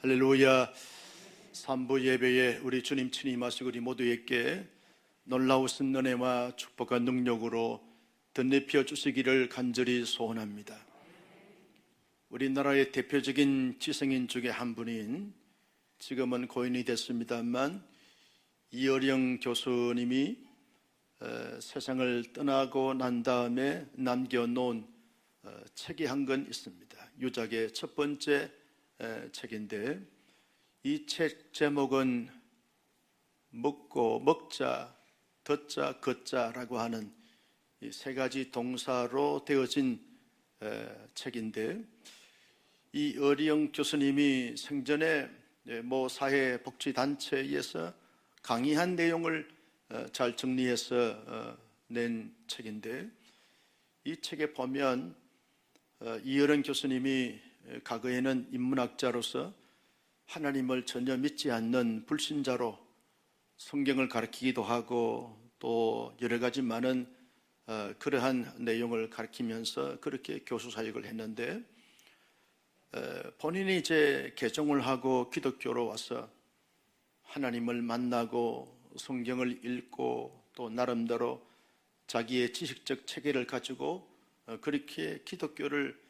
할렐루야. 3부 예배에 우리 주님 친히 임하시고 우리 모두에게 놀라우신 은혜와 축복과 능력으로 덧입혀 주시기를 간절히 소원합니다. 우리나라의 대표적인 지성인 중에 한 분인, 지금은 고인이 됐습니다만, 이어령 교수님이 세상을 떠나고 난 다음에 남겨놓은 책이 한 권 있습니다. 유작의 첫 번째 책인데, 이 책 제목은 먹고, 먹자, 덧자, 걷자라고 하는 이 세 가지 동사로 되어진 책인데, 이 어리영 교수님이 생전에 모 사회복지단체에서 강의한 내용을 잘 정리해서 낸 책인데, 이 책에 보면 이어령 교수님이 과거에는 인문학자로서 하나님을 전혀 믿지 않는 불신자로 성경을 가르치기도 하고 또 여러 가지 많은 그러한 내용을 가르치면서 그렇게 교수 사역을 했는데, 본인이 이제 개종을 하고 기독교로 와서 하나님을 만나고 성경을 읽고 또 나름대로 자기의 지식적 체계를 가지고 그렇게 기독교를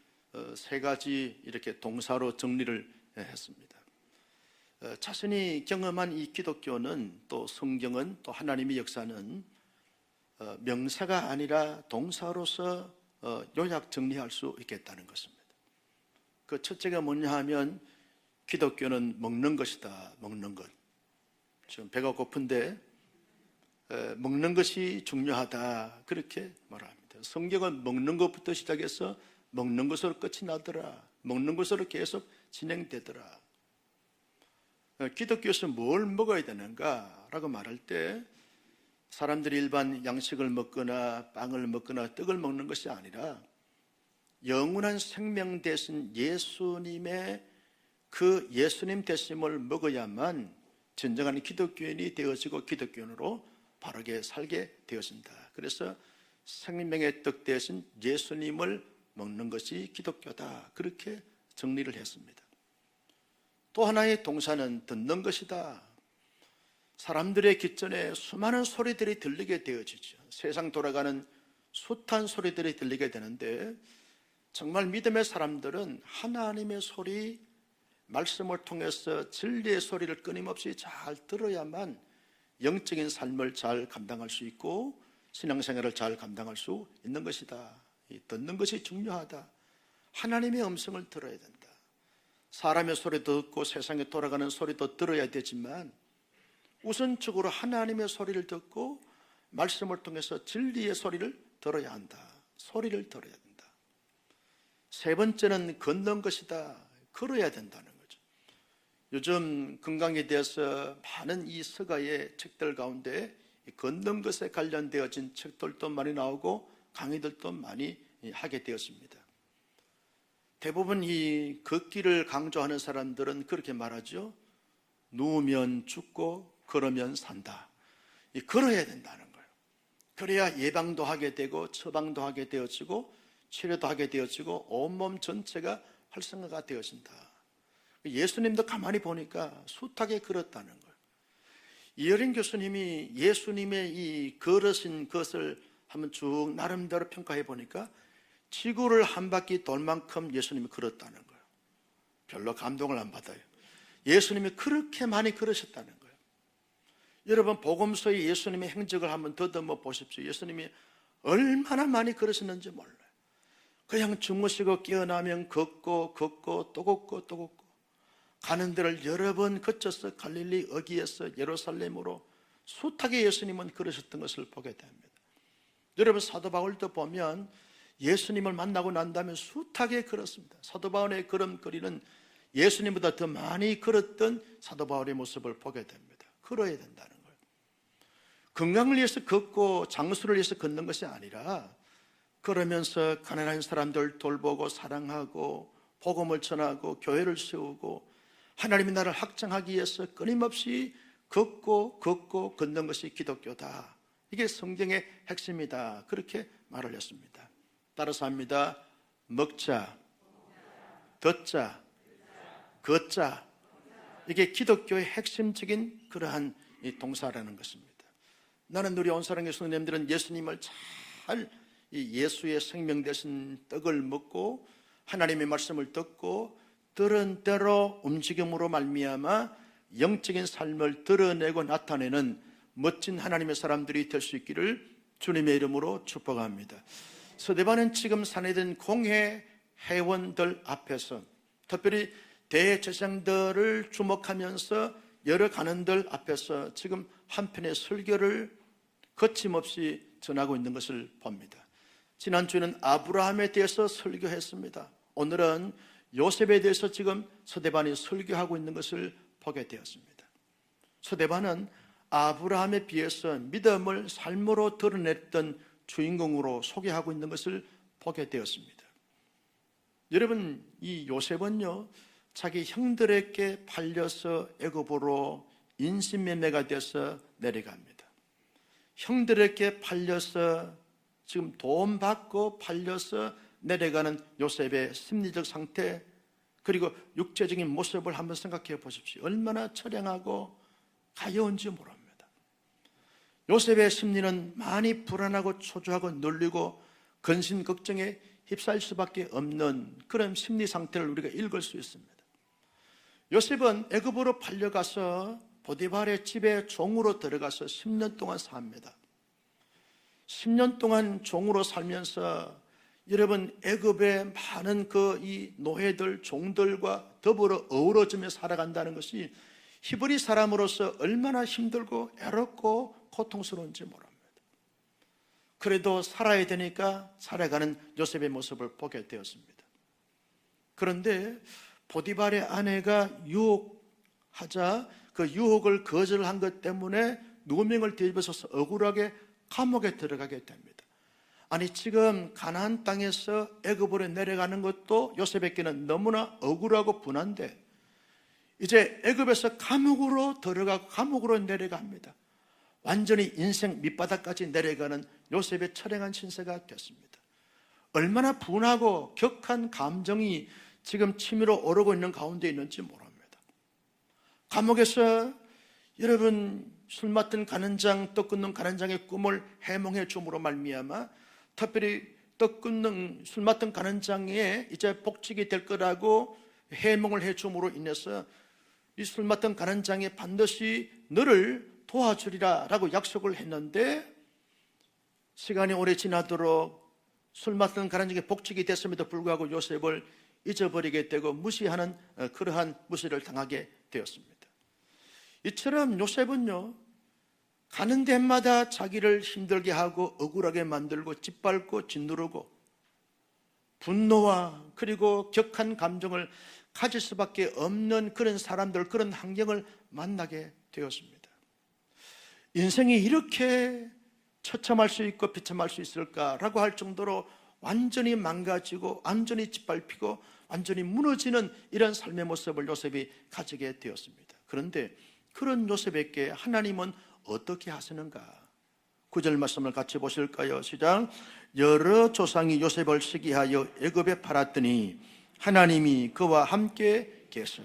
세 가지 이렇게 동사로 정리를 했습니다. 자신이 경험한 이 기독교는, 또 성경은, 또 하나님의 역사는 명사가 아니라 동사로서 요약 정리할 수 있겠다는 것입니다. 그 첫째가 뭐냐 하면, 기독교는 먹는 것이다. 먹는 것. 지금 배가 고픈데 먹는 것이 중요하다, 그렇게 말합니다. 성경은 먹는 것부터 시작해서 먹는 것으로 끝이 나더라. 먹는 것으로 계속 진행되더라. 기독교에서 뭘 먹어야 되는가 라고 말할 때, 사람들이 일반 양식을 먹거나 빵을 먹거나 떡을 먹는 것이 아니라 영원한 생명 되신 예수님의 그 예수님 되심을 먹어야만 진정한 기독교인이 되어지고 기독교인으로 바르게 살게 되어진다. 그래서 생명의 떡 되신 예수님을 먹는 것이 기독교다, 그렇게 정리를 했습니다. 또 하나의 동사는 듣는 것이다. 사람들의 귓전에 수많은 소리들이 들리게 되어지죠. 세상 돌아가는 숱한 소리들이 들리게 되는데, 정말 믿음의 사람들은 하나님의 소리, 말씀을 통해서 진리의 소리를 끊임없이 잘 들어야만 영적인 삶을 잘 감당할 수 있고 신앙생활을 잘 감당할 수 있는 것이다. 이 듣는 것이 중요하다. 하나님의 음성을 들어야 된다. 사람의 소리도 듣고 세상에 돌아가는 소리도 들어야 되지만, 우선적으로 하나님의 소리를 듣고 말씀을 통해서 진리의 소리를 들어야 한다. 소리를 들어야 된다. 세 번째는 걷는 것이다. 걸어야 된다는 거죠. 요즘 건강에 대해서 많은 이 서가의 책들 가운데 걷는 것에 관련되어진 책들도 많이 나오고 강의들도 많이 하게 되었습니다. 대부분 이 걷기를 강조하는 사람들은 그렇게 말하죠. 누우면 죽고 걸으면 산다. 걸어야 된다는 거예요. 그래야 예방도 하게 되고 처방도 하게 되어지고 치료도 하게 되어지고 온몸 전체가 활성화가 되어진다. 예수님도 가만히 보니까 숱하게 걸었다는 거예요. 이어린 교수님이 예수님의 이 걸으신 것을 한번 쭉 나름대로 평가해 보니까 지구를 한 바퀴 돌 만큼 예수님이 걸었다는 거예요. 별로 감동을 안 받아요. 예수님이 그렇게 많이 걸으셨다는 거예요. 여러분, 복음서의 예수님의 행적을 한번 더듬어 보십시오. 예수님이 얼마나 많이 걸으셨는지 몰라요. 그냥 주무시고 깨어나면 걷고 걷고 또 걷고 또 걷고, 가는 데를 여러 번 거쳐서 갈릴리 어귀에서 예루살렘으로 숱하게 예수님은 걸으셨던 것을 보게 됩니다. 여러분, 사도 바울도 보면 예수님을 만나고 난 다음에 숱하게 걸었습니다. 사도 바울의 걸음걸이는 예수님보다 더 많이 걸었던 사도 바울의 모습을 보게 됩니다. 걸어야 된다는 거예요. 건강을 위해서 걷고 장수를 위해서 걷는 것이 아니라, 걸으면서 가난한 사람들 돌보고 사랑하고 복음을 전하고 교회를 세우고 하나님의 나라를 확장하기 위해서 끊임없이 걷고 걷는 것이 기독교다. 이게 성경의 핵심이다, 그렇게 말을 했습니다. 따라서 합니다. 먹자, 듣자, 걷자, 이게 기독교의 핵심적인 그러한 이 동사라는 것입니다. 나는 우리 온사랑의 성도님들은 예수님을 잘 예수의 생명 되신 떡을 먹고 하나님의 말씀을 듣고 들은 대로 움직임으로 말미암아 영적인 삶을 드러내고 나타내는 멋진 하나님의 사람들이 될 수 있기를 주님의 이름으로 축복합니다. 서대반은 지금 산해된 공회 회원들 앞에서, 특별히 대제사장들을 주목하면서 여러 간원들 앞에서 지금 한편의 설교를 거침없이 전하고 있는 것을 봅니다. 지난주에는 아브라함에 대해서 설교했습니다. 오늘은 요셉에 대해서 지금 서대반이 설교하고 있는 것을 보게 되었습니다. 서대반은 아브라함에 비해서 믿음을 삶으로 드러냈던 주인공으로 소개하고 있는 것을 보게 되었습니다. 여러분, 이 요셉은요, 자기 형들에게 팔려서 애굽으로 인신매매가 돼서 내려갑니다. 형들에게 팔려서 지금 돈 받고 팔려서 내려가는 요셉의 심리적 상태, 그리고 육체적인 모습을 한번 생각해 보십시오. 얼마나 처량하고 가여운지 모릅니다. 요셉의 심리는 많이 불안하고 초조하고 눌리고 근심 걱정에 휩싸일 수밖에 없는 그런 심리 상태를 우리가 읽을 수 있습니다. 요셉은 애굽으로 팔려가서 보디발의 집에 종으로 들어가서 10년 동안 삽니다. 10년 동안 종으로 살면서 여러분, 애굽의 많은 이 노예들, 종들과 더불어 어우러지며 살아간다는 것이 히브리 사람으로서 얼마나 힘들고 애롭고 고통스러운지 모릅니다. 그래도 살아야 되니까 살아가는 요셉의 모습을 보게 되었습니다. 그런데 보디발의 아내가 유혹하자 그 유혹을 거절한 것 때문에 누명을 뒤집어서 억울하게 감옥에 들어가게 됩니다. 아니, 지금 가나안 땅에서 애굽으로 내려가는 것도 요셉에게는 너무나 억울하고 분한데 이제 애굽에서 감옥으로 들어가고 감옥으로 내려갑니다. 완전히 인생 밑바닥까지 내려가는 요셉의 처량한 신세가 됐습니다. 얼마나 분하고 격한 감정이 지금 치밀어 오르고 있는 가운데 있는지 모릅니다. 감옥에서 여러분, 술 맡은 간원장, 떡 굽는 간원장의 꿈을 해몽해 줌으로 말미암아 특별히 떡 굽는 술 맡은 간원장의 이제 복직이 될 거라고 해몽을 해 줌으로 인해서 이 술 맡은 간원장이 반드시 너를 도와주리라 라고 약속을 했는데 시간이 오래 지나도록 술 맡은 간원장의 복직이 됐음에도 불구하고 요셉을 잊어버리게 되고 무시하는 그러한 무시를 당하게 되었습니다. 이처럼 요셉은요, 가는 데마다 자기를 힘들게 하고 억울하게 만들고 짓밟고 짓누르고 분노와 그리고 격한 감정을 가질 수밖에 없는 그런 사람들, 그런 환경을 만나게 되었습니다. 인생이 이렇게 처참할 수 있고 비참할 수 있을까라고 할 정도로 완전히 망가지고 완전히 짓밟히고 완전히 무너지는 이런 삶의 모습을 요셉이 가지게 되었습니다. 그런데 그런 요셉에게 하나님은 어떻게 하시는가? 9절 말씀을 같이 보실까요? 시작. 여러 조상이 요셉을 시기하여 애굽에 팔았더니 하나님이 그와 함께 계셔.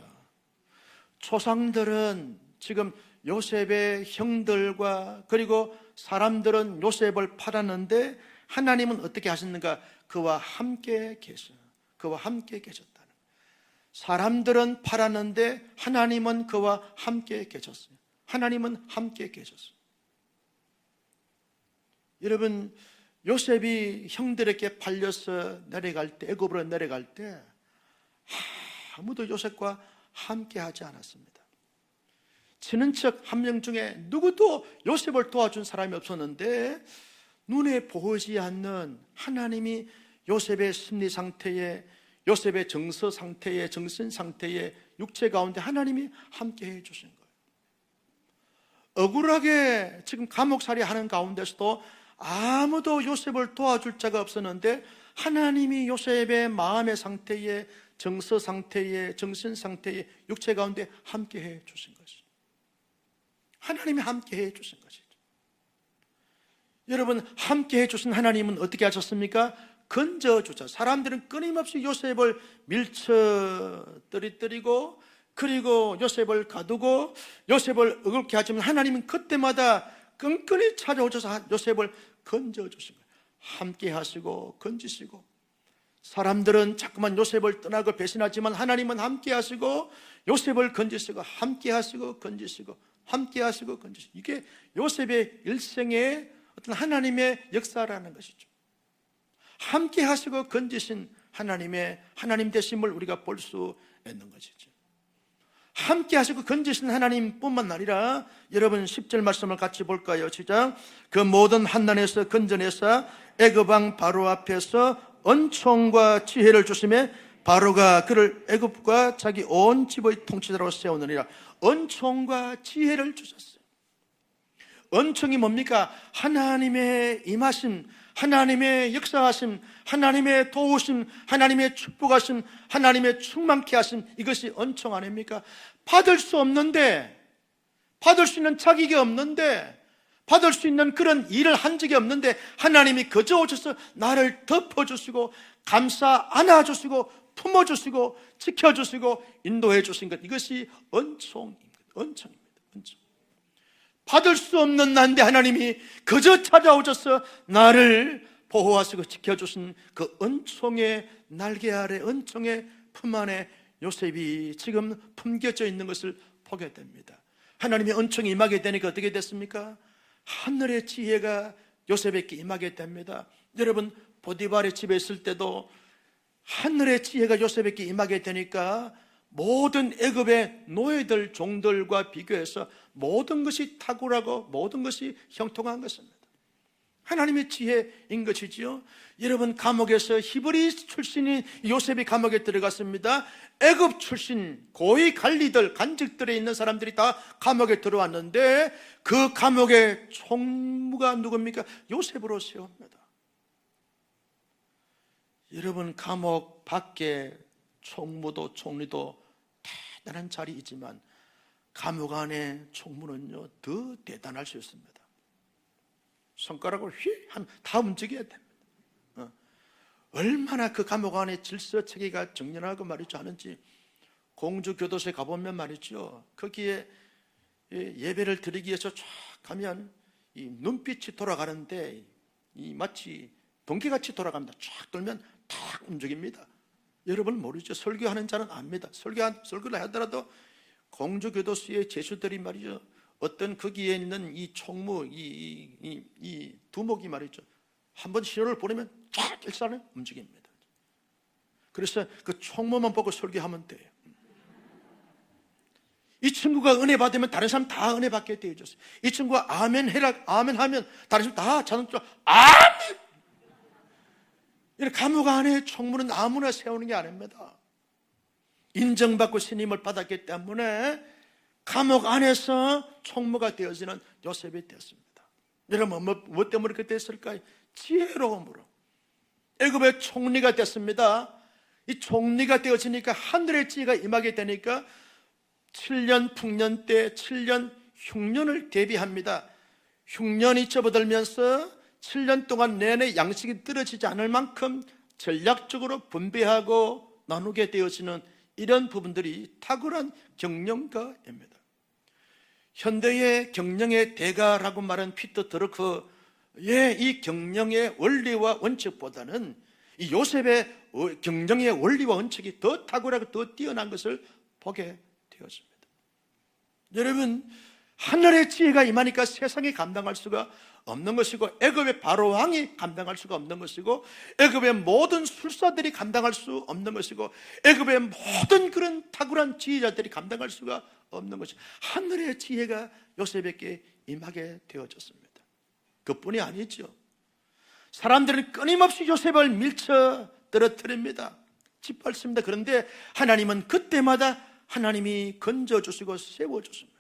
조상들은 지금 요셉의 형들과 그리고 사람들은 요셉을 팔았는데 하나님은 어떻게 하셨는가? 그와 함께 계셔. 그와 함께 계셨다는. 사람들은 팔았는데 하나님은 그와 함께 계셨어요. 하나님은 함께 계셨어요. 여러분, 요셉이 형들에게 팔려서 내려갈 때, 애굽으로 내려갈 때 아무도 요셉과 함께 하지 않았습니다. 친인척 한 명 중에 누구도 요셉을 도와준 사람이 없었는데 눈에 보이지 않는 하나님이 요셉의 심리 상태에, 요셉의 정서 상태에, 정신 상태에, 육체 가운데 하나님이 함께 해주신 거예요. 억울하게 지금 감옥살이 하는 가운데서도 아무도 요셉을 도와줄 자가 없었는데 하나님이 요셉의 마음의 상태에, 정서 상태에, 정신 상태에, 육체 가운데 함께 해주신 것이죠. 하나님이 함께 해주신 것이죠. 여러분, 함께 해주신 하나님은 어떻게 하셨습니까? 건져주자. 사람들은 끊임없이 요셉을 밀쳐 떨어뜨리고 그리고 요셉을 가두고 요셉을 어렵게 하지만 하나님은 그때마다 끈끈이 찾아오셔서 요셉을 건져주신 거예요. 함께 하시고 건지시고, 사람들은 자꾸만 요셉을 떠나고 배신하지만 하나님은 함께 하시고 요셉을 건지시고, 함께 하시고 건지시고, 함께 하시고 건지시고, 이게 요셉의 일생의 어떤 하나님의 역사라는 것이죠. 함께 하시고 건지신 하나님의 하나님 되심을 우리가 볼 수 있는 것이죠. 함께 하시고 건지신 하나님뿐만 아니라, 여러분 10절 말씀을 같이 볼까요? 시작. 그 모든 환난에서 건져내사 애굽 왕 바로 앞에서 은총과 지혜를 주시매 바로가 그를 애굽과 자기 온 집의 통치자로 세우느니라. 은총과 지혜를 주셨어요. 은총이 뭡니까? 하나님의 임하심, 하나님의 역사하심, 하나님의 도우심, 하나님의 축복하심, 하나님의 충만케 하심, 이것이 은총 아닙니까? 받을 수 없는데, 받을 수 있는 자격이 없는데, 받을 수 있는 그런 일을 한 적이 없는데 하나님이 거저 오셔서 나를 덮어주시고 감싸 안아주시고 품어주시고 지켜주시고 인도해 주신 것, 이것이 은총입니다. 은총입니다. 은총. 받을 수 없는 난데 하나님이 거저 찾아오셔서 나를 보호하시고 지켜주신 그 은총의 날개 아래, 은총의 품 안에 요셉이 지금 품겨져 있는 것을 보게 됩니다. 하나님의 은총이 임하게 되니까 어떻게 됐습니까? 하늘의 지혜가 요셉에게 임하게 됩니다. 여러분, 보디발의 집에 있을 때도 하늘의 지혜가 요셉에게 임하게 되니까 모든 애굽의 노예들, 종들과 비교해서 모든 것이 탁월하고 모든 것이 형통한 것입니다. 하나님의 지혜인 것이지요. 여러분, 감옥에서 히브리 출신인 요셉이 감옥에 들어갔습니다. 애굽 출신 고위 관리들, 관직들에 있는 사람들이 다 감옥에 들어왔는데 그 감옥의 총무가 누굽니까? 요셉으로 세웁니다. 여러분, 감옥 밖에 총무도 총리도 대단한 자리이지만 감옥 안에 총무는요 더 대단할 수 있습니다. 손가락을 휘 하면 다 움직여야 됩니다. 얼마나 그 감옥 안에 질서 체계가 정연하고 말이죠 하는지, 공주 교도소에 가보면 말이죠, 거기에 예배를 드리기 위해서 쫙 가면 이 눈빛이 돌아가는데 이 마치 번개같이 돌아갑니다. 쫙 돌면 탁 움직입니다. 여러분 모르죠? 설교하는 자는 압니다. 설교를 하더라도 공주 교도소의 제수들이 말이죠, 어떤 거기에 있는 이 총무, 이 두목이 말이죠, 한번 신호를 보내면 쫙 일산에 움직입니다. 그래서 그 총무만 보고 설교하면 돼요. 이 친구가 은혜 받으면 다른 사람 다 은혜 받게 되어졌어요. 이 친구가 아멘 해라, 아멘 하면 다른 사람 다 자동적으로 아멘! 이런 감옥 안에 총무는 아무나 세우는 게 아닙니다. 인정받고 신임을 받았기 때문에 감옥 안에서 총무가 되어지는 요셉이 되었습니다. 여러분, 뭐 때문에 그렇게 됐을까요? 지혜로움으로. 애굽의 총리가 됐습니다. 이 총리가 되어지니까 하늘의 지혜가 임하게 되니까 7년 풍년 때 7년 흉년을 대비합니다. 흉년이 접어들면서 7년 동안 내내 양식이 떨어지지 않을 만큼 전략적으로 분배하고 나누게 되어지는 이런 부분들이 탁월한 경영가입니다. 현대의 경영의 대가라고 말한 피터 드러크의 이 경영의 원리와 원칙보다는 이 요셉의 경영의 원리와 원칙이 더 탁월하고 더 뛰어난 것을 보게 되었습니다. 여러분, 하늘의 지혜가 임하니까 세상이 감당할 수가 없는 것이고, 애굽의 바로 왕이 감당할 수가 없는 것이고, 애굽의 모든 술사들이 감당할 수 없는 것이고, 애굽의 모든 그런 탁월한 지혜자들이 감당할 수가 없는 것이, 하늘의 지혜가 요셉에게 임하게 되어졌습니다. 그뿐이 아니죠. 사람들은 끊임없이 요셉을 밀쳐 떨어뜨립니다. 짓밟습니다. 그런데 하나님은 그때마다 하나님이 건져주시고 세워주십니다.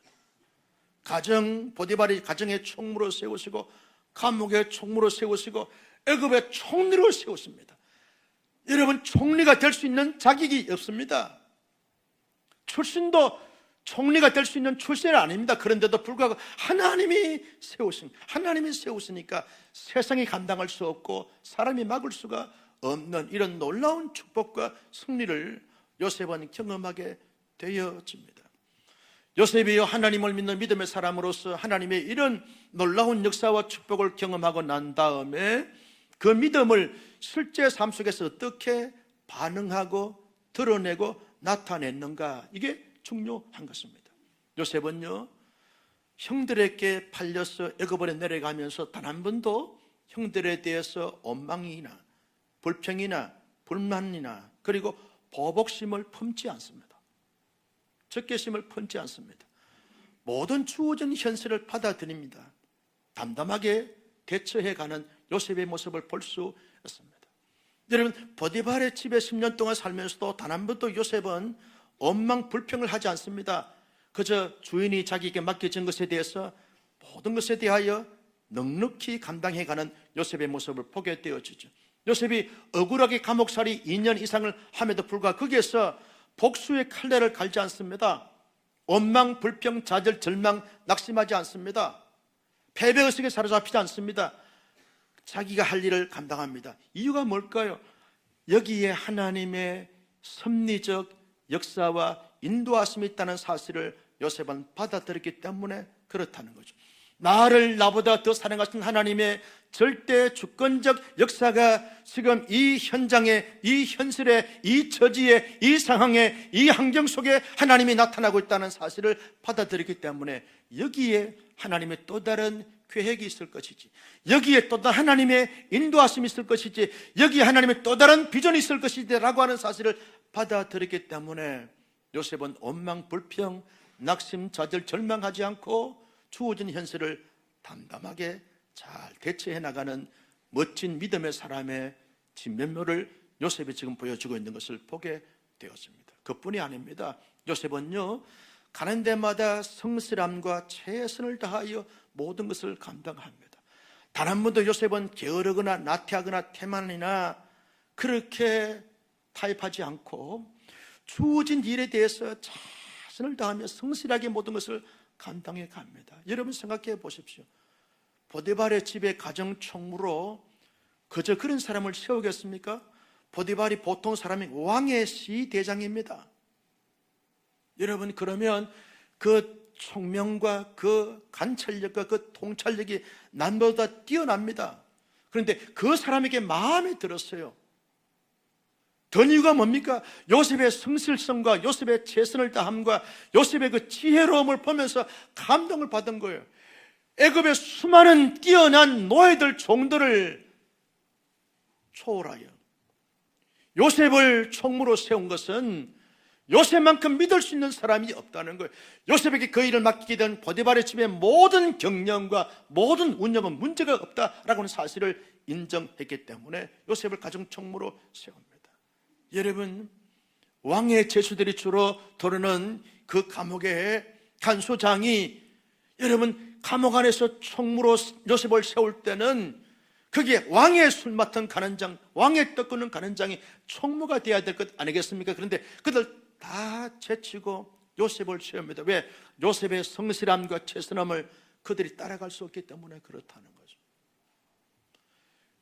보디발이 가정의 총무로 세우시고, 감옥의 총무로 세우시고, 애굽의 총리로 세우십니다. 여러분, 총리가 될 수 있는 자격이 없습니다. 출신도 총리가 될 수 있는 출신은 아닙니다. 그런데도 불구하고 하나님이 세우시니까 세상이 감당할 수 없고 사람이 막을 수가 없는 이런 놀라운 축복과 승리를 요셉은 경험하게 되어집니다. 요셉이 하나님을 믿는 믿음의 사람으로서 하나님의 이런 놀라운 역사와 축복을 경험하고 난 다음에 그 믿음을 실제 삶 속에서 어떻게 반응하고 드러내고 나타냈는가, 이게 중요한 것입니다. 요셉은요, 형들에게 팔려서 애굽으로 내려가면서 단 한 번도 형들에 대해서 원망이나 불평이나 불만이나 그리고 보복심을 품지 않습니다. 적개심을 품지 않습니다. 모든 주어진 현실을 받아들입니다. 담담하게 대처해가는 요셉의 모습을 볼 수 있습니다. 여러분, 보디발의 집에 10년 동안 살면서도 단 한 번도 요셉은 원망 불평을 하지 않습니다. 그저 주인이 자기에게 맡겨진 것에 대해서 모든 것에 대하여 넉넉히 감당해가는 요셉의 모습을 보게 되어지죠. 요셉이 억울하게 감옥살이 2년 이상을 함에도 불구하고 거기에서 복수의 칼날을 갈지 않습니다. 원망, 불평, 좌절, 절망, 낙심하지 않습니다. 패배의식에 사로잡히지 않습니다. 자기가 할 일을 감당합니다. 이유가 뭘까요? 여기에 하나님의 섭리적 역사와 인도하심이 있다는 사실을 요셉은 받아들였기 때문에 그렇다는 거죠. 나를 나보다 더 사랑하신 하나님의 절대 주권적 역사가 지금 이 현장에, 이 현실에, 이 처지에, 이 상황에, 이 환경 속에 하나님이 나타나고 있다는 사실을 받아들였기 때문에 여기에 하나님의 또 다른 계획이 있을 것이지, 여기에 또 다른 하나님의 인도하심이 있을 것이지, 여기에 하나님의 또 다른 비전이 있을 것이지 라고 하는 사실을 받아들였기 때문에 요셉은 원망, 불평, 낙심, 좌절, 절망하지 않고 주어진 현실을 담담하게 잘 대처해 나가는 멋진 믿음의 사람의 진면모를 요셉이 지금 보여주고 있는 것을 보게 되었습니다. 그뿐이 아닙니다. 요셉은요, 가는 데마다 성실함과 최선을 다하여 모든 것을 감당합니다. 단 한 번도 요셉은 게으르거나 나태하거나 태만이나 그렇게 타협하지 않고 주어진 일에 대해서 최선을 다하며 성실하게 모든 것을 감당해 갑니다. 여러분 생각해 보십시오. 보디발의 집에 가정총무로 그저 그런 사람을 세우겠습니까? 보디발이 보통 사람이 왕의 시대장입니다. 여러분, 그러면 그 총명과 그 관찰력과 그 통찰력이 남보다 뛰어납니다. 그런데 그 사람에게 마음에 들었어요. 든 이유가 뭡니까? 요셉의 성실성과 요셉의 최선을 다함과 요셉의 그 지혜로움을 보면서 감동을 받은 거예요. 애굽의 수많은 뛰어난 노예들, 종들을 초월하여 요셉을 총무로 세운 것은 요셉만큼 믿을 수 있는 사람이 없다는 거예요. 요셉에게 그 일을 맡기게 된 보디발의 집의 모든 경영과 모든 운영은 문제가 없다라고 하는 사실을 인정했기 때문에 요셉을 가정총무로 세웁니다. 여러분, 왕의 제수들이 주로 들어오는 그 감옥의 간수장이, 여러분, 감옥 안에서 총무로 요셉을 세울 때는 그게 왕의 술 맡은 간원장, 왕의 떡 끄는 간원장이 총무가 되어야 될 것 아니겠습니까? 그런데 그들 다 제치고 요셉을 세웁니다. 왜? 요셉의 성실함과 최선함을 그들이 따라갈 수 없기 때문에 그렇다는 거죠.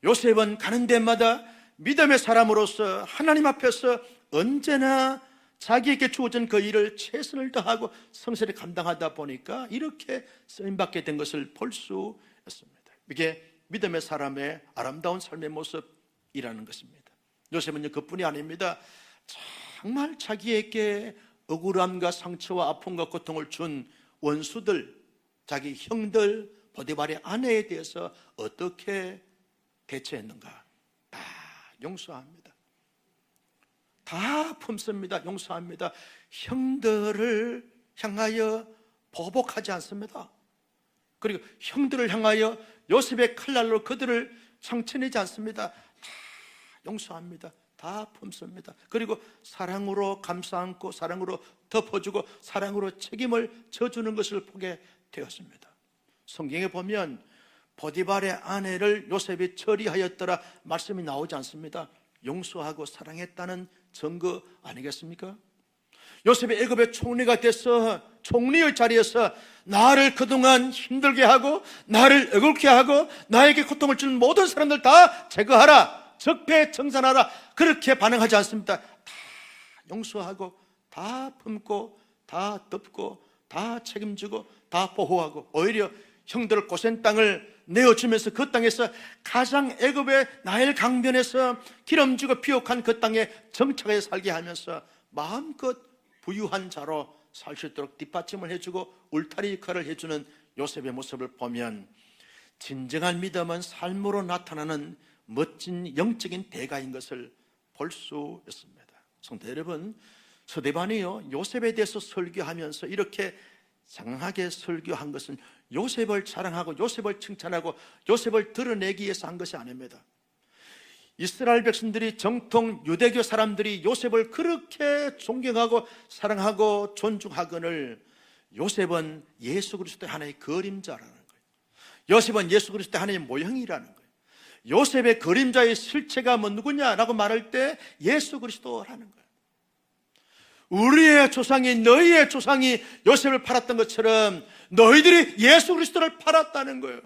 요셉은 가는 데마다 믿음의 사람으로서 하나님 앞에서 언제나 자기에게 주어진 그 일을 최선을 다하고 성실히 감당하다 보니까 이렇게 쓰임받게 된 것을 볼 수 있습니다. 이게 믿음의 사람의 아름다운 삶의 모습이라는 것입니다. 요셉은 그뿐이 아닙니다. 정말 자기에게 억울함과 상처와 아픔과 고통을 준 원수들, 자기 형들, 보디발의 아내에 대해서 어떻게 대처했는가? 다 용서합니다. 다 품습니다. 용서합니다. 형들을 향하여 보복하지 않습니다. 그리고 형들을 향하여 요셉의 칼날로 그들을 상처내지 않습니다. 다 용서합니다. 다 품습니다. 그리고 사랑으로 감싸 안고 사랑으로 덮어주고 사랑으로 책임을 져주는 것을 보게 되었습니다. 성경에 보면 보디발의 아내를 요셉이 처리하였더라 말씀이 나오지 않습니다. 용서하고 사랑했다는 증거 아니겠습니까? 요셉이 애굽의 총리가 돼서 총리의 자리에서 나를 그동안 힘들게 하고 나를 억울케 하고 나에게 고통을 주는 모든 사람들 다 제거하라, 적폐청산하라, 그렇게 반응하지 않습니다. 다 용서하고 다 품고 다 덮고 다 책임지고 다 보호하고 오히려 형들 고센 땅을 내어주면서 그 땅에서 가장 애굽의 나일 강변에서 기름지고 비옥한 그 땅에 정착해 살게 하면서 마음껏 부유한 자로 살 수 있도록 뒷받침을 해주고 울타리 역할을 해주는 요셉의 모습을 보면 진정한 믿음은 삶으로 나타나는 멋진 영적인 대가인 것을 볼 수 있습니다. 성도 여러분, 서대반이요 요셉에 대해서 설교하면서 이렇게 장하게 설교한 것은 요셉을 자랑하고 요셉을 칭찬하고 요셉을 드러내기 위해서 한 것이 아닙니다. 이스라엘 백성들이 정통 유대교 사람들이 요셉을 그렇게 존경하고 사랑하고 존중하거늘 요셉은 예수 그리스도의 하나의 그림자라는 거예요. 요셉은 예수 그리스도의 하나의 모형이라는 거예요. 요셉의 그림자의 실체가 뭐 누구냐라고 말할 때 예수 그리스도라는 거예요. 우리의 조상이 너희의 조상이 요셉을 팔았던 것처럼 너희들이 예수 그리스도를 팔았다는 거예요.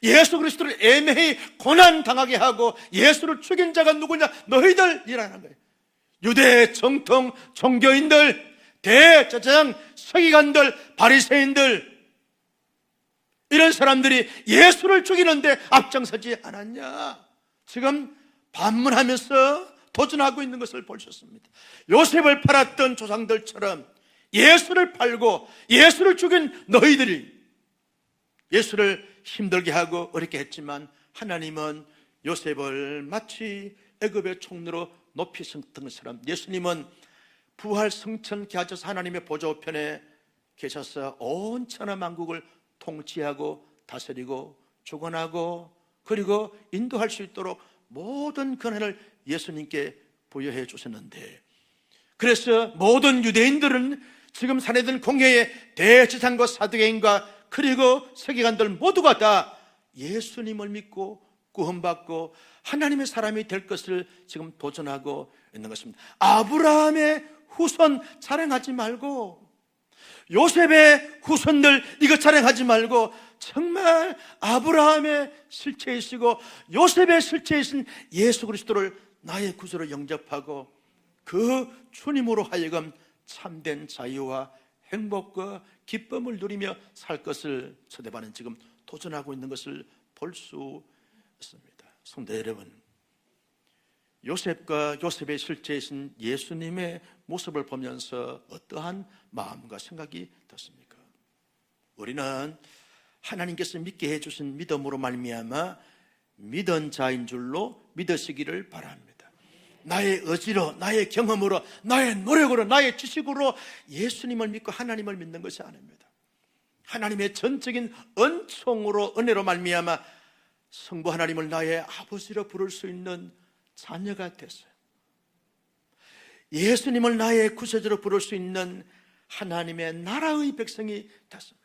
예수 그리스도를 애매히 고난당하게 하고 예수를 죽인 자가 누구냐? 너희들이라는 거예요. 유대 정통 종교인들, 대제사장, 서기관들, 바리새인들, 이런 사람들이 예수를 죽이는데 앞장서지 않았냐? 지금 반문하면서 도전하고 있는 것을 볼 수 있습니다. 요셉을 팔았던 조상들처럼 예수를 팔고 예수를 죽인 너희들이 예수를 힘들게 하고 어렵게 했지만 하나님은 요셉을 마치 애굽의 총리로 높이셨던 것처럼 예수님은 부활 성천케 하셔서 하나님의 보좌 우편에 계셔서 온 천하 만국을 통치하고 다스리고 주관하고 그리고 인도할 수 있도록 모든 권한을 예수님께 부여해 주셨는데, 그래서 모든 유대인들은 지금 사내된 공회의 대제사장과 사두개인과 그리고 서기관들 모두가 다 예수님을 믿고 구원받고 하나님의 사람이 될 것을 지금 도전하고 있는 것입니다. 아브라함의 후손 자랑하지 말고, 요셉의 후손들 이거 자랑하지 말고, 정말 아브라함의 실체이시고 요셉의 실체이신 예수 그리스도를 나의 구주로 영접하고 그 주님으로 하여금 참된 자유와 행복과 기쁨을 누리며 살 것을 서대반은 지금 도전하고 있는 것을 볼 수 있습니다. 성도 여러분, 요셉과 요셉의 실체이신 예수님의 모습을 보면서 어떠한 마음과 생각이 떴습니까? 우리는 하나님께서 믿게 해주신 믿음으로 말미암아 믿은 자인 줄로 믿으시기를 바랍니다. 나의 의지로, 나의 경험으로, 나의 노력으로, 나의 지식으로 예수님을 믿고 하나님을 믿는 것이 아닙니다. 하나님의 전적인 은총으로, 은혜로 말미암아 성부 하나님을 나의 아버지로 부를 수 있는 자녀가 됐어요. 예수님을 나의 구세주로 부를 수 있는 하나님의 나라의 백성이 됐습니다.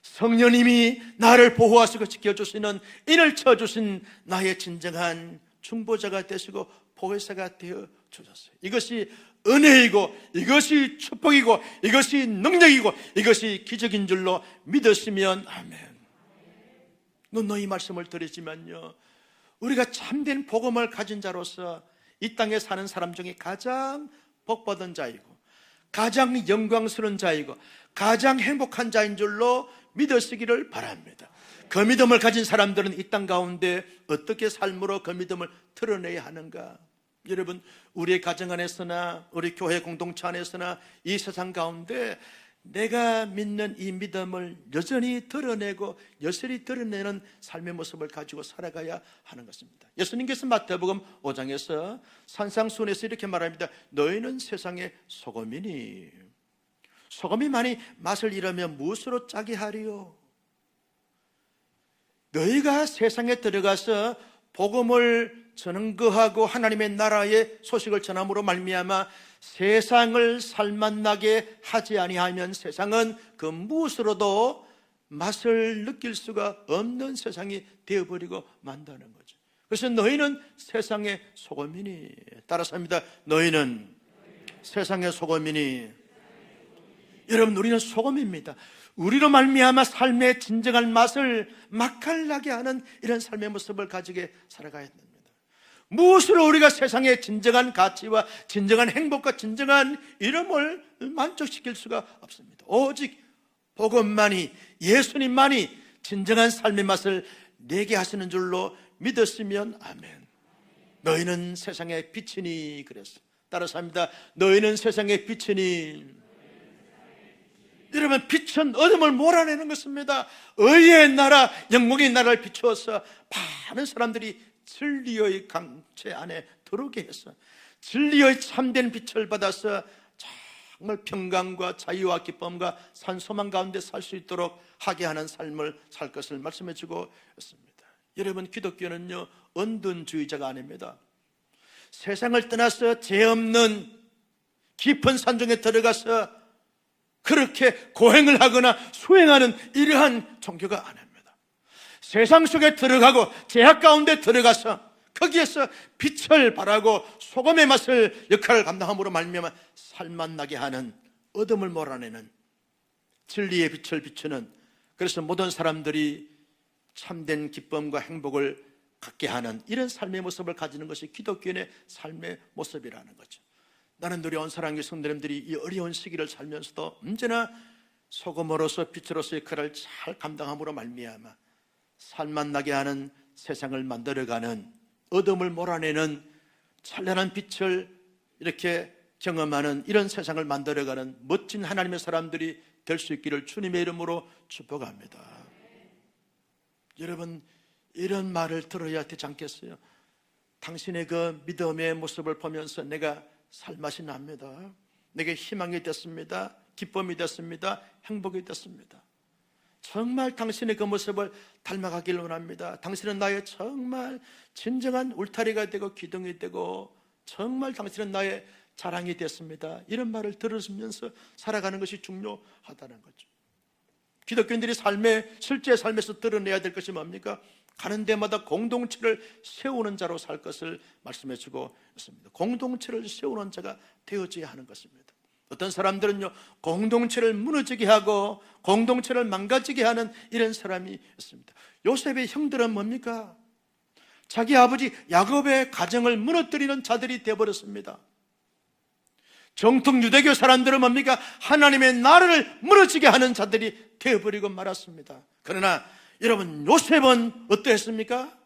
성령님이 나를 보호하시고 지켜주시는 인을 쳐주신 나의 진정한 중보자가 되시고 보혜사가 되어 주셨어요. 이것이 은혜이고 이것이 축복이고 이것이 능력이고 이것이 기적인 줄로 믿으시면 아멘. 너희 말씀을 드리지만요, 우리가 참된 복음을 가진 자로서 이 땅에 사는 사람 중에 가장 복받은 자이고 가장 영광스러운 자이고 가장 행복한 자인 줄로 믿으시기를 바랍니다. 그 믿음을 가진 사람들은 이 땅 가운데 어떻게 삶으로 그 믿음을 드러내야 하는가? 여러분, 우리의 가정 안에서나 우리 교회 공동체 안에서나 이 세상 가운데 내가 믿는 이 믿음을 여전히 드러내고 여실히 드러내는 삶의 모습을 가지고 살아가야 하는 것입니다. 예수님께서 마태복음 5장에서 산상수훈에서 이렇게 말합니다. 너희는 세상의 소금이니 소금이 많이 맛을 잃으면 무엇으로 짜게 하리요? 너희가 세상에 들어가서 복음을 전거하고 하나님의 나라의 소식을 전함으로 말미암아 세상을 살맛나게 하지 아니하면 세상은 그 무엇으로도 맛을 느낄 수가 없는 세상이 되어버리고 만다는 거죠. 그래서 너희는 세상의 소금이니, 따라서 합니다. 너희는 세상의 소금이니. 여러분, 우리는 소금입니다. 우리로 말미암아 삶의 진정한 맛을 맛깔나게 하는 이런 삶의 모습을 가지게 살아가야 됩니다. 무엇으로 우리가 세상의 진정한 가치와 진정한 행복과 진정한 이름을 만족시킬 수가 없습니다. 오직 복음만이, 예수님만이 진정한 삶의 맛을 내게 하시는 줄로 믿었으면 아멘. 너희는 세상의 빛이니, 그랬어. 따라서 합니다. 너희는 세상의 빛이니. 여러분, 빛은 어둠을 몰아내는 것입니다. 의의 나라, 영광의 나라를 비추어서 많은 사람들이 진리의 강체 안에 들어오게 해서 진리의 참된 빛을 받아서 정말 평강과 자유와 기쁨과 산소망 가운데 살 수 있도록 하게 하는 삶을 살 것을 말씀해 주고 있습니다. 여러분, 기독교는요, 은둔주의자가 아닙니다. 세상을 떠나서 죄 없는 깊은 산중에 들어가서 그렇게 고행을 하거나 수행하는 이러한 종교가 아닙니다. 세상 속에 들어가고 죄악 가운데 들어가서 거기에서 빛을 발하고 소금의 맛을 역할을 감당함으로 말미암아 살맛 나게 하는, 어둠을 몰아내는 진리의 빛을 비추는, 그래서 모든 사람들이 참된 기쁨과 행복을 갖게 하는 이런 삶의 모습을 가지는 것이 기독교인의 삶의 모습이라는 거죠. 나는 우리 온사랑교회 성도님들이 이 어려운 시기를 살면서도 언제나 소금으로서 빛으로서의 역할을 잘 감당함으로 말미암아 살맛 나게 하는, 세상을 만들어가는, 어둠을 몰아내는 찬란한 빛을 이렇게 경험하는 이런 세상을 만들어가는 멋진 하나님의 사람들이 될 수 있기를 주님의 이름으로 축복합니다. 여러분, 이런 말을 들어야 되지 않겠어요? 당신의 그 믿음의 모습을 보면서 내가 살맛이 납니다. 내게 희망이 됐습니다. 기쁨이 됐습니다. 행복이 됐습니다. 정말 당신의 그 모습을 닮아가길 원합니다. 당신은 나의 정말 진정한 울타리가 되고 기둥이 되고 정말 당신은 나의 자랑이 됐습니다. 이런 말을 들으면서 살아가는 것이 중요하다는 거죠. 기독교인들이 실제 삶에서 드러내야 될 것이 뭡니까? 가는 데마다 공동체를 세우는 자로 살 것을 말씀해 주고 있습니다. 공동체를 세우는 자가 되어져야 하는 것입니다. 어떤 사람들은요, 공동체를 무너지게 하고 공동체를 망가지게 하는 이런 사람이 있습니다. 요셉의 형들은 뭡니까? 자기 아버지 야곱의 가정을 무너뜨리는 자들이 되어버렸습니다. 정통 유대교 사람들은 뭡니까? 하나님의 나라를 무너지게 하는 자들이 되어버리고 말았습니다. 그러나 여러분, 요셉은 어떠했습니까?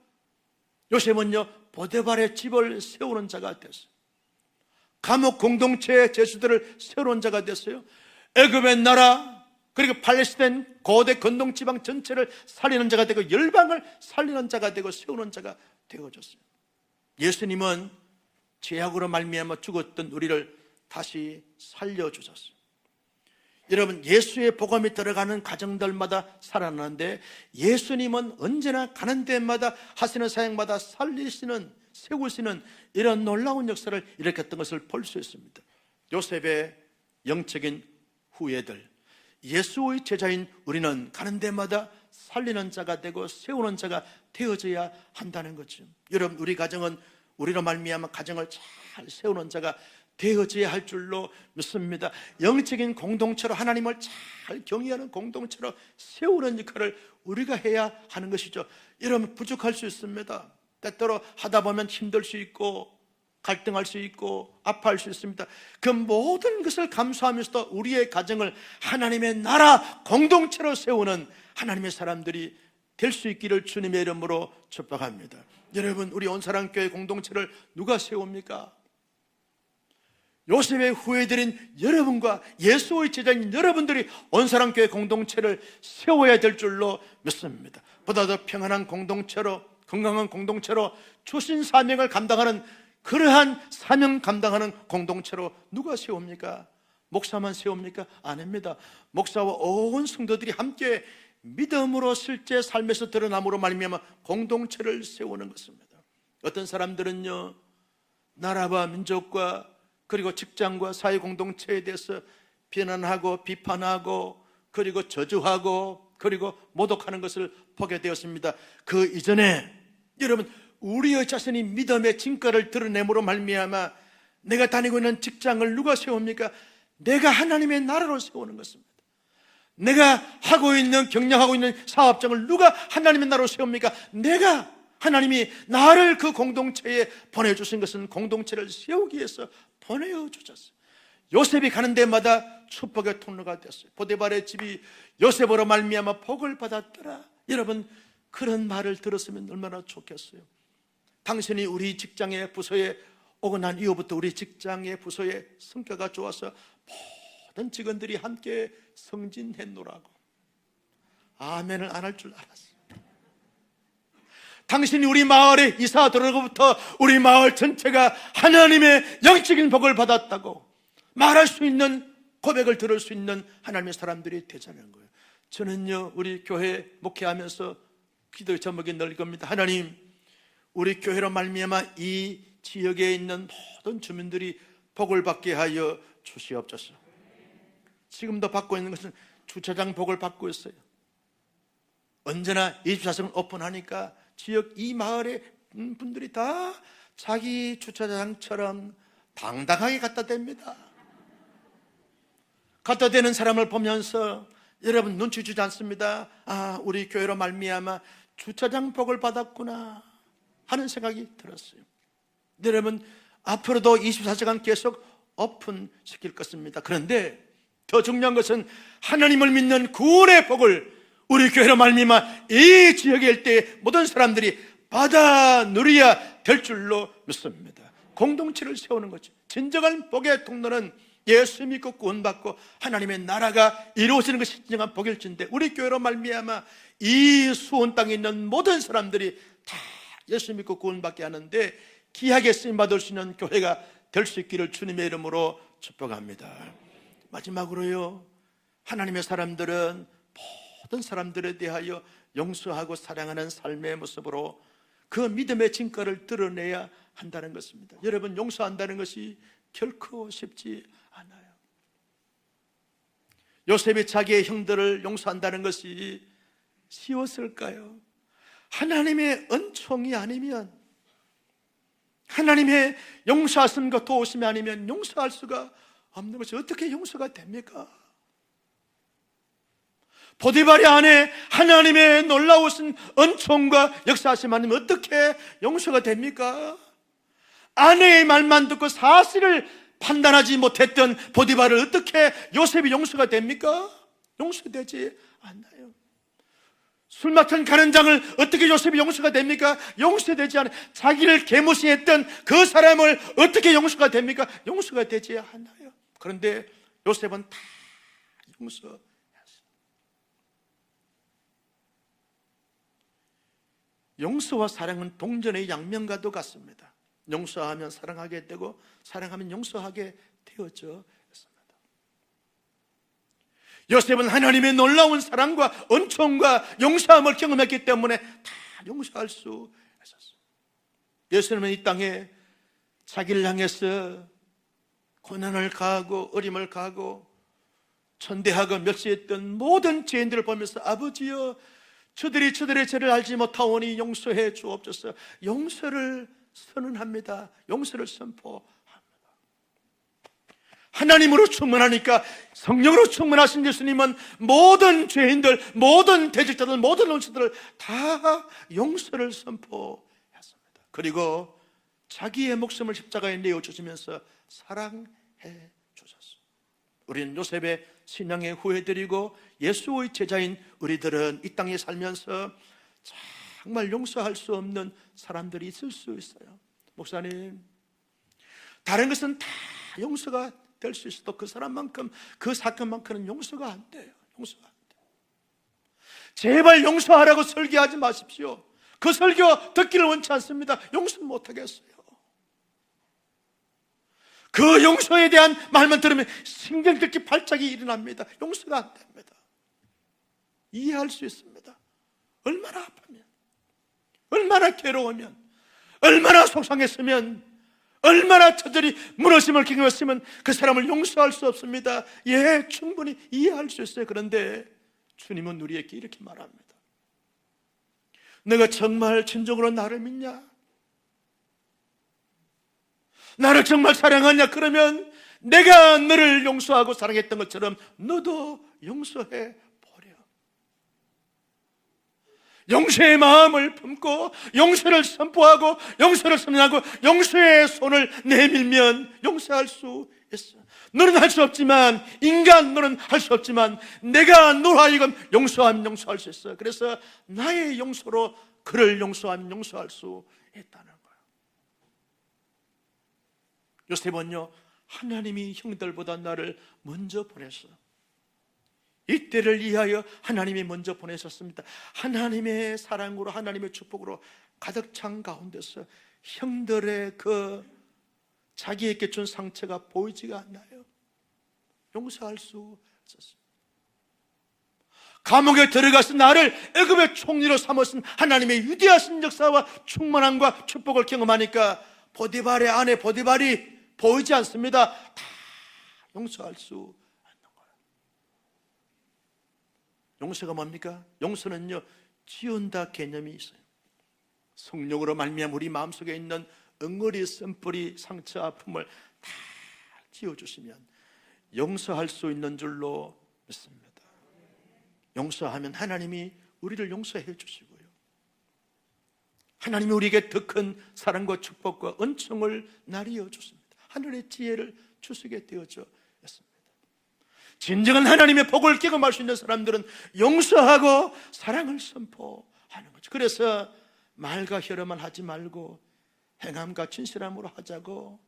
요셉은요, 보디발의 집을 세우는 자가 됐어요. 감옥 공동체의 제수들을 세우는 자가 됐어요. 애굽의 나라, 그리고 팔레스타인 고대 건동 지방 전체를 살리는 자가 되고 열방을 살리는 자가 되고 세우는 자가 되어졌어요. 예수님은 죄악으로 말미암아 죽었던 우리를 다시 살려주셨어요. 여러분, 예수의 복음이 들어가는 가정들마다 살아나는데 예수님은 언제나 가는 데마다 하시는 사역마다 살리시는, 세우시는 이런 놀라운 역사를 일으켰던 것을 볼 수 있습니다. 요셉의 영적인 후예들, 예수의 제자인 우리는 가는 데마다 살리는 자가 되고 세우는 자가 되어져야 한다는 거죠. 여러분, 우리 가정은 우리로 말미암아 가정을 잘 세우는 자가 되어져야 할 줄로 믿습니다. 영적인 공동체로 하나님을 잘 경외하는 공동체로 세우는 역할을 우리가 해야 하는 것이죠. 여러분, 부족할 수 있습니다. 때때로 하다 보면 힘들 수 있고 갈등할 수 있고 아파할 수 있습니다. 그 모든 것을 감수하면서도 우리의 가정을 하나님의 나라 공동체로 세우는 하나님의 사람들이 될 수 있기를 주님의 이름으로 축복합니다. 여러분, 우리 온사랑교회 공동체를 누가 세웁니까? 요셉의 후예들인 여러분과 예수의 제자인 여러분들이 온사랑교회 공동체를 세워야 될 줄로 믿습니다. 보다 더 평안한 공동체로, 건강한 공동체로, 주신 사명을 감당하는 그러한 사명 감당하는 공동체로 누가 세웁니까? 목사만 세웁니까? 아닙니다. 목사와 온 성도들이 함께 믿음으로 실제 삶에서 드러남으로 말미암아 공동체를 세우는 것입니다. 어떤 사람들은요, 나라와 민족과 그리고 직장과 사회 공동체에 대해서 비난하고 비판하고 그리고 저주하고 그리고 모독하는 것을 보게 되었습니다. 그 이전에 여러분, 우리의 자신이 믿음의 진가를 드러내므로 말미암아 내가 다니고 있는 직장을 누가 세웁니까? 내가 하나님의 나라로 세우는 것입니다. 내가 하고 있는, 경영하고 있는 사업장을 누가 하나님의 나라로 세웁니까? 내가 하나님이 나를 그 공동체에 보내주신 것은 공동체를 세우기 위해서 보내주셨어요. 요셉이 가는 데마다 축복의 통로가 됐어요. 보디발의 집이 요셉으로 말미암아 복을 받았더라. 여러분, 그런 말을 들었으면 얼마나 좋겠어요. 당신이 우리 직장의 부서에 오고 난 이후부터 우리 직장의 부서의 성과가 좋아서 모든 직원들이 함께 승진했노라고. 아멘을 안 할 줄 알았어요. 당신이 우리 마을에 이사 들어오고부터 우리 마을 전체가 하나님의 영적인 복을 받았다고 말할 수 있는, 고백을 들을 수 있는 하나님의 사람들이 되자는 거예요. 저는요, 우리 교회 목회하면서 기도의 제목이 늘 겁니다. 하나님, 우리 교회로 말미암아 이 지역에 있는 모든 주민들이 복을 받게 하여 주시옵소서. 지금도 받고 있는 것은 주차장 복을 받고 있어요. 언제나 24시간 오픈하니까 지역 이 마을의 분들이 다 자기 주차장처럼 당당하게 갖다 댑니다. 갖다 대는 사람을 보면서 여러분 눈치 주지 않습니다. 아, 우리 교회로 말미암아 주차장 복을 받았구나 하는 생각이 들었어요. 여러분, 앞으로도 24시간 계속 오픈시킬 것입니다. 그런데 더 중요한 것은 하나님을 믿는 구원의 복을 우리 교회로 말미암아 이 지역에 일대 모든 사람들이 받아 누려야 될 줄로 믿습니다. 공동체를 세우는 거죠. 진정한 복의 통로는 예수 믿고 구원받고 하나님의 나라가 이루어지는 것이 진정한 복일진데, 우리 교회로 말미암아 이 수원 땅에 있는 모든 사람들이 다 예수 믿고 구원받게 하는데 귀하게 쓰임받을 수 있는 교회가 될 수 있기를 주님의 이름으로 축복합니다. 마지막으로요, 하나님의 사람들은 모든 사람들에 대하여 용서하고 사랑하는 삶의 모습으로 그 믿음의 진가를 드러내야 한다는 것입니다. 여러분, 용서한다는 것이 결코 쉽지 않아요. 요셉이 자기의 형들을 용서한다는 것이 쉬웠을까요? 하나님의 은총이 아니면, 하나님의 용서하심과 도우심이 아니면 용서할 수가 없는 것이 어떻게 용서가 됩니까? 보디발의 안에 하나님의 놀라우신 은총과 역사하심 아니면 어떻게 용서가 됩니까? 아내의 말만 듣고 사실을 판단하지 못했던 보디발을 어떻게 요셉이 용서가 됩니까? 용서되지 않아요. 술 맡은 가는장을 어떻게 요셉이 용서가 됩니까? 용서되지 않아요. 자기를 개무시했던 그 사람을 어떻게 용서가 됩니까? 용서가 되지 않아요. 그런데 요셉은 다 용서했어요. 용서와 사랑은 동전의 양면과도 같습니다. 용서하면 사랑하게 되고 사랑하면 용서하게 되어져 있습니다. 요셉은 하나님의 놀라운 사랑과 은총과 용서함을 경험했기 때문에 다 용서할 수 있었어요. 예수님은 이 땅에 자기를 향해서 고난을 가하고 어림을 가하고 천대하고 멸시했던 모든 죄인들을 보면서 아버지여, 저들이 저들의 죄를 알지 못하오니 용서해 주옵소서. 용서를 선언합니다. 용서를 선포합니다. 하나님으로 충만하니까, 성령으로 충만하신 예수님은 모든 죄인들, 모든 대적자들, 모든 원수들을 다 용서를 선포했습니다. 그리고 자기의 목숨을 십자가에 내어주시면서 사랑해 주셨습니다. 우리는 요셉의 신앙의 후예들이고 예수의 제자인 우리들은 이 땅에 살면서 정말 용서할 수 없는 사람들이 있을 수 있어요. 목사님, 다른 것은 다 용서가 될 수 있어도 그 사람만큼, 그 사건만큼은 용서가 안 돼요. 용서가 안 돼요. 제발 용서하라고 설교하지 마십시오. 그 설교 듣기를 원치 않습니다. 용서 못하겠어요. 그 용서에 대한 말만 들으면 심장 뜯기 발작이 일어납니다. 용서가 안 됩니다. 이해할 수 있습니다. 얼마나 아프면, 얼마나 괴로우면, 얼마나 속상했으면, 얼마나 저들이 무너짐을 경험했으면 그 사람을 용서할 수 없습니다. 예, 충분히 이해할 수 있어요. 그런데 주님은 우리에게 이렇게 말합니다. 내가 정말 진정으로 나를 믿냐? 나를 정말 사랑하냐? 그러면 내가 너를 용서하고 사랑했던 것처럼 너도 용서해 버려. 용서의 마음을 품고 용서를 선포하고 용서를 선언하고 용서의 손을 내밀면 용서할 수 있어. 너는 할 수 없지만, 인간 너는 할 수 없지만 내가 너로 하여금 용서하면 용서할 수 있어. 그래서 나의 용서로 그를 용서하면 용서할 수 있다는 거예요. 요셉은요, 하나님이 형들보다 나를 먼저 보냈어. 이때를 위하여 하나님이 먼저 보내셨습니다. 하나님의 사랑으로, 하나님의 축복으로 가득 찬 가운데서 형들의 그 자기에게 준 상처가 보이지가 않나요? 용서할 수 없었습니다. 감옥에 들어가서 나를 애굽의 총리로 삼으신 하나님의 위대하신 역사와 충만함과 축복을 경험하니까 보디발의 아내 보디발이 보이지 않습니다. 다 용서할 수 없는 거예요. 용서가 뭡니까? 용서는요, 지운다 개념이 있어요. 성령으로 말미암아 우리 마음속에 있는 응어리, 쓴뿌리, 상처, 아픔을 다 지워주시면 용서할 수 있는 줄로 믿습니다. 용서하면 하나님이 우리를 용서해 주시고요, 하나님이 우리에게 더 큰 사랑과 축복과 은총을 나뉘어 주십니다. 하늘의 지혜를 주시게 되어져 있습니다. 진정한 하나님의 복을 경험할 수 있는 사람들은 용서하고 사랑을 선포하는 거죠. 그래서 말과 혀로만 하지 말고 행함과 진실함으로 하자고.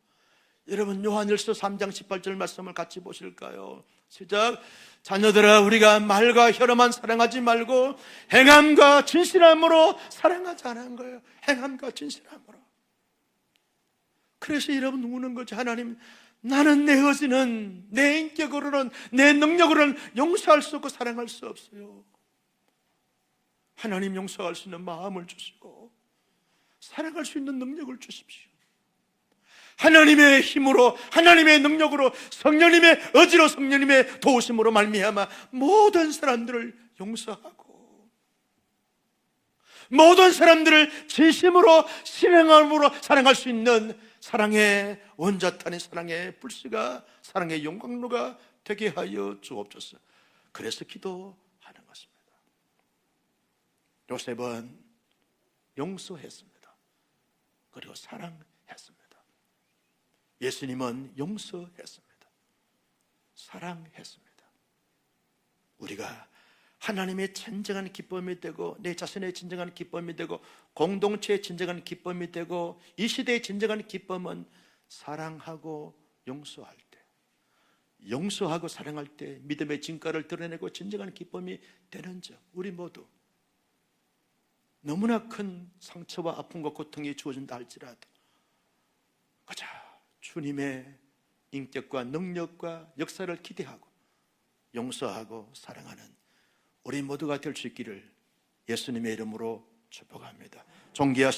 여러분, 요한일서 3장 18절 말씀을 같이 보실까요? 시작. 자녀들아, 우리가 말과 혀로만 사랑하지 말고 행함과 진실함으로 사랑하자는 거예요. 행함과 진실함으로. 그래서 여러분 우는 거죠. 하나님, 나는 내 의지는, 내 인격으로는, 내 능력으로는 용서할 수 없고 사랑할 수 없어요. 하나님, 용서할 수 있는 마음을 주시고 사랑할 수 있는 능력을 주십시오. 하나님의 힘으로, 하나님의 능력으로, 성령님의 의지로, 성령님의 도우심으로 말미암아 모든 사람들을 용서하고 모든 사람들을 진심으로 신앙함으로 사랑할 수 있는 사랑의 원자탄의, 사랑의 불씨가, 사랑의 용광로가 되게 하여 주옵소서. 그래서 기도하는 것입니다. 요셉은 용서했습니다. 그리고 사랑했습니다. 예수님은 용서했습니다. 사랑했습니다. 우리가 하나님의 진정한 기쁨이 되고, 내 자신의 진정한 기쁨이 되고, 공동체의 진정한 기쁨이 되고, 이 시대의 진정한 기쁨은 사랑하고 용서할 때, 용서하고 사랑할 때 믿음의 진가를 드러내고 진정한 기쁨이 되는 점, 우리 모두 너무나 큰 상처와 아픔과 고통이 주어진다 할지라도 그저 주님의 인격과 능력과 역사를 기대하고 용서하고 사랑하는 우리 모두가 될 수 있기를 예수님의 이름으로 축복합니다. 존귀하신